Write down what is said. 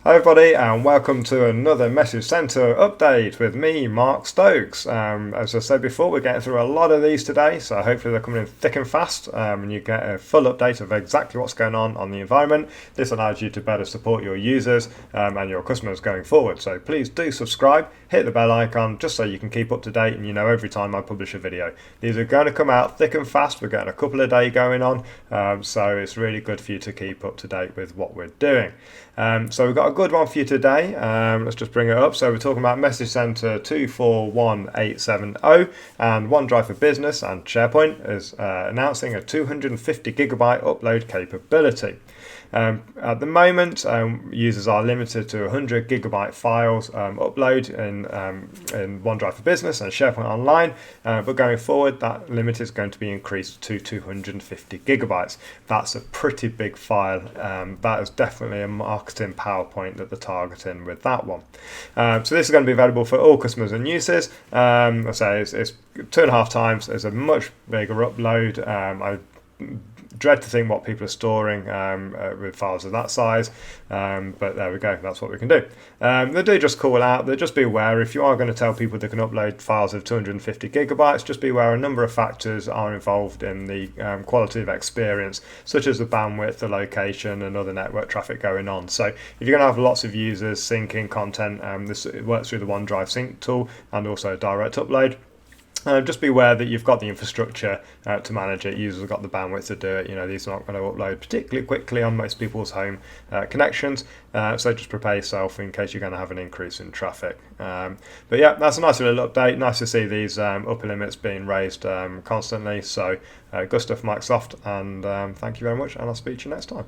Hi everybody, and welcome to another Message Center update with me, Mark Stokes. As I said before, we're getting through a lot of these today, so hopefully they're coming in thick and fast, and you get a full update of exactly what's going on the environment. This allows you to better support your users and your customers going forward. So please do subscribe, hit the bell icon, just so you can keep up to date and you know every time I publish a video. These are going to come out thick and fast. We're getting a couple a day going on, so it's really good for you to keep up to date with what we're doing. So we've got a good one for you today. Let's just bring it up. So we're talking about Message Center 241870 and OneDrive for Business, and SharePoint is announcing a 250 gigabyte upload capability. At the moment, users are limited to 100 gigabyte files upload in OneDrive for Business and SharePoint Online, but going forward that limit is going to be increased to 250 gigabytes. That's a pretty big file. That is definitely a marketing PowerPoint that they're targeting with that one. So this is going to be available for all customers and users. I say it's 2.5 times. It's a much bigger upload. I dread to think what people are storing with files of that size, but there we go, that's what we can do. They do just call out that just be aware, if you are going to tell people they can upload files of 250 gigabytes, just be aware a number of factors are involved in the quality of experience, such as the bandwidth, the location, and other network traffic going on. So if you're going to have lots of users syncing content, this works through the OneDrive sync tool and also direct upload. Just be aware that you've got the infrastructure to manage it. Users have got the bandwidth to do it. You know, these are not going to upload particularly quickly on most people's home connections. So just prepare yourself in case you're going to have an increase in traffic. But yeah, that's a nice little update. Nice to see these upper limits being raised constantly. So good stuff, Microsoft, and thank you very much, and I'll speak to you next time.